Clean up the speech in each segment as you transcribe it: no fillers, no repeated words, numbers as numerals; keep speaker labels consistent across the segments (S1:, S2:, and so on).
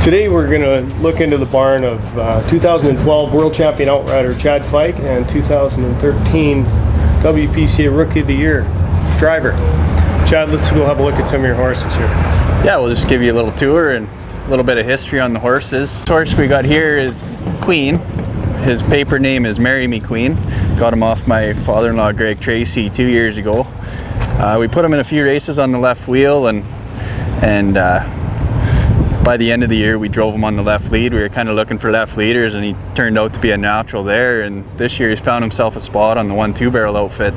S1: Today we're going to look into the barn of 2012 World Champion Outrider Chad Fike and 2013 WPCA Rookie of the Year driver. Chad, let's go have a look at some of your horses here.
S2: Yeah, we'll just give you a little tour and a little bit of history on the horses. The horse we got here is Queen. His paper name is Marry Me Queen. Got him off my father-in-law Greg Tracy 2 years ago. We put him in a few races on the left wheel, and by the end of the year we drove him on the left lead. We were kind of looking for left leaders, and he turned out to be a natural there, and this year he's found himself a spot on the 1-2 barrel outfit,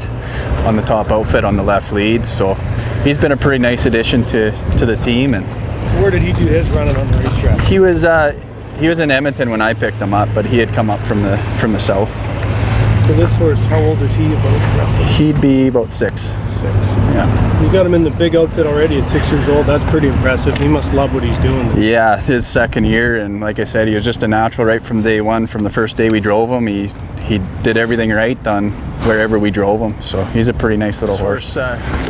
S2: on the top outfit on the left lead. So he's been a pretty nice addition to the team. And
S1: so where did he do his running on the racetrack?
S2: He was in Edmonton when I picked him up, but he had come up from the south.
S1: So this horse, how old is he about?
S2: He'd be about 6. Yeah.
S1: You got him in the big outfit already at 6 years old. That's pretty impressive. He must love what he's doing.
S2: Yeah, it's his second year, and like I said, he was just a natural right from day one. From the first day we drove him, he did everything right on wherever we drove him. So he's a pretty nice little horse.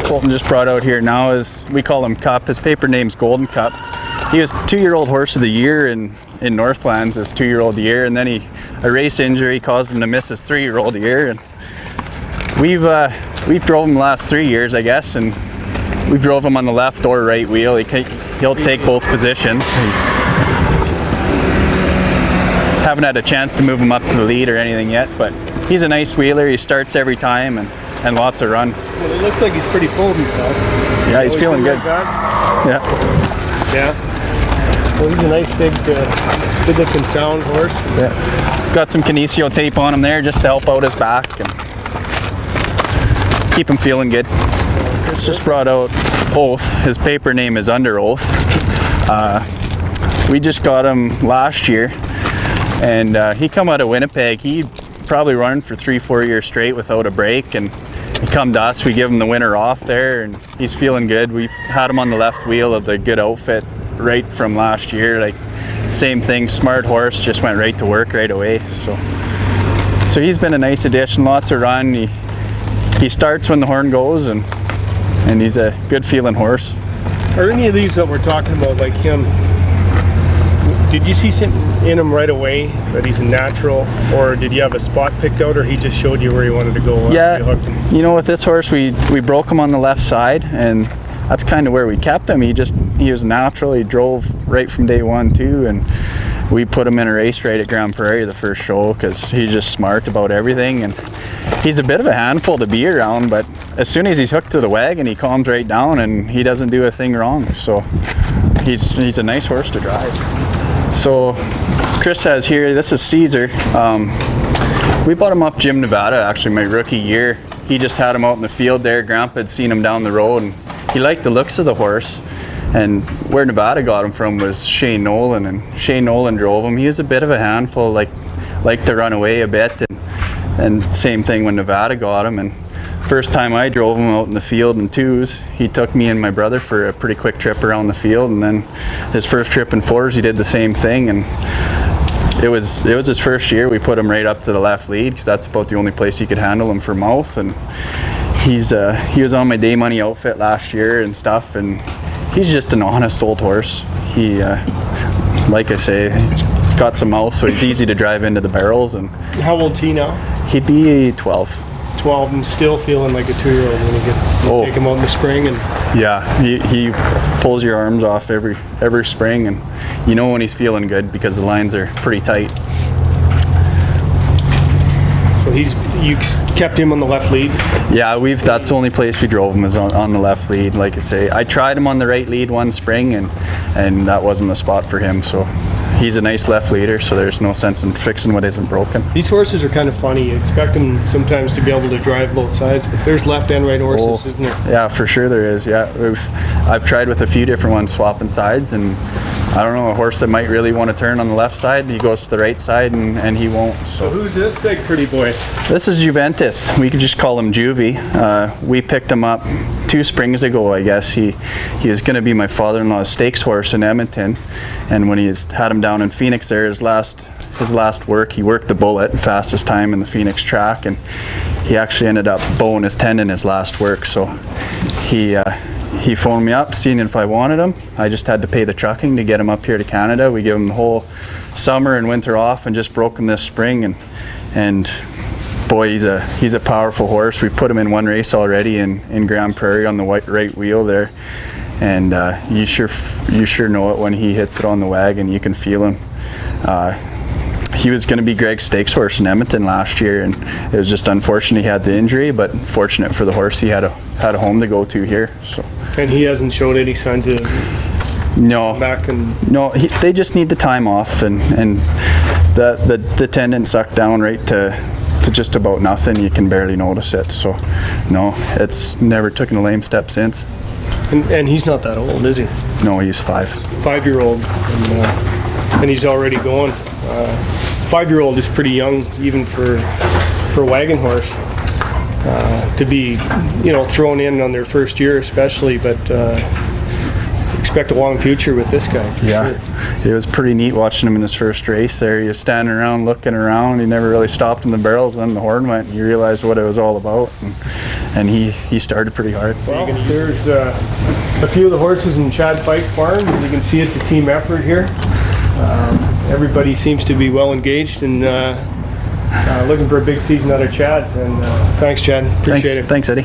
S2: Colton just brought out here now is, we call him Cup. His paper name's Golden Cup. He was 2-year-old horse of the year in Northlands, his 2-year-old year, and then a race injury caused him to miss his 3-year-old year. And we've drove him the last 3 years, I guess, and we've drove him on the left or right wheel. He'll take both positions. Haven't had a chance to move him up to the lead or anything yet, but he's a nice wheeler. He starts every time and lots of run.
S1: Well, it looks like he's pretty full of himself.
S2: Yeah, he's feeling good.
S1: Yeah. Yeah. Well, he's a nice big, good looking sound horse.
S2: Yeah. Got some kinesio tape on him there just to help out his back and keep him feeling good. Just brought out Oath. His paper name is Under Oath. We just got him last year, and he come out of Winnipeg. He probably running for 3-4 years straight without a break, and he come to us. We give him the winter off there, and he's feeling good. We've had him on the left wheel of the good outfit right from last year. Like, same thing, smart horse, just went right to work right away. So he's been a nice addition. Lots of run. He starts when the horn goes, and he's a good feeling horse.
S1: Are any of these that we're talking about, like him, did you see something in him right away that he's a natural, or did you have a spot picked out, or he just showed you where he wanted to go?
S2: Yeah, you know, with this horse we broke him on the left side, and that's kind of where we kept him. He was natural. He drove right from day one too, and we put him in a race right at Grand Prairie the first show because he's just smart about everything, and he's a bit of a handful to be around, but as soon as he's hooked to the wagon, he calms right down and he doesn't do a thing wrong. So he's a nice horse to drive. So Chris has here, this is Cesar. We bought him off Jim Nevada, actually my rookie year. He just had him out in the field there. Grandpa had seen him down the road, and he liked the looks of the horse. And where Nevada got him from was Shane Nolan, and Shane Nolan drove him. He was a bit of a handful, liked to run away a bit, and same thing when Nevada got him. And first time I drove him out in the field in 2s, he took me and my brother for a pretty quick trip around the field, and then his first trip in 4s he did the same thing, and it was his first year. We put him right up to the left lead because that's about the only place you could handle him for mouth, and he was on my day money outfit last year and stuff, and he's just an honest old horse. He, like I say, he's got some mouth, so he's easy to drive into the barrels. And
S1: how old's he now?
S2: He'd be 12.
S1: 12 and still feeling like a 2-year-old when you take him out in the spring. And
S2: yeah, he pulls your arms off every spring, and you know when he's feeling good because the lines are pretty tight.
S1: So you kept him on the left lead?
S2: Yeah, that's the only place we drove him is on the left lead. Like I say, I tried him on the right lead one spring, and that wasn't the spot for him. So he's a nice left leader, so there's no sense in fixing what isn't broken.
S1: These horses are kind of funny. You expect them sometimes to be able to drive both sides, but there's left and right horses, isn't there?
S2: Yeah, for sure there is. Yeah, I've tried with a few different ones swapping sides, and I don't know, a horse that might really want to turn on the left side, he goes to the right side and he won't.
S1: So who's this big pretty boy?
S2: This is Juventus. We could just call him Juvie. We picked him up 2 springs ago, I guess. He was going to be my father-in-law's stakes horse in Edmonton, and when he had him down in Phoenix there, his last work, he worked the Bullet, fastest time in the Phoenix track, and he actually ended up bowing his tendon his last work, so he he phoned me up, seeing if I wanted him. I just had to pay the trucking to get him up here to Canada. We gave him the whole summer and winter off and just broke him this spring. And boy, he's a powerful horse. We put him in one race already in Grand Prairie on the right wheel there. And you sure know it when he hits it on the wagon. You can feel him. He was going to be Greg's stakes horse in Edmonton last year, and it was just unfortunate he had the injury, but fortunate for the horse he had a home to go to here. So.
S1: And he hasn't showed any signs of back and
S2: no. They just need the time off, and the tendon sucked down right to just about nothing. You can barely notice it. So no, it's never taken a lame step since.
S1: And he's not that old, is he?
S2: No, he's 5.
S1: 5-year-old, and he's already going. 5-year-old is pretty young, even for a wagon horse, to be, thrown in on their first year, especially. But expect a long future with this guy.
S2: Yeah, sure. It was pretty neat watching him in his first race. There, he was standing around, looking around. He never really stopped in the barrels. And then the horn went. And you realized what it was all about, and he started pretty hard.
S1: Well, there's a few of the horses in Chad Fike's barn. As you can see, it's a team effort here. Everybody seems to be well engaged and looking for a big season out of Chad. And thanks, Chad. Appreciate it.
S2: Thanks, Eddie.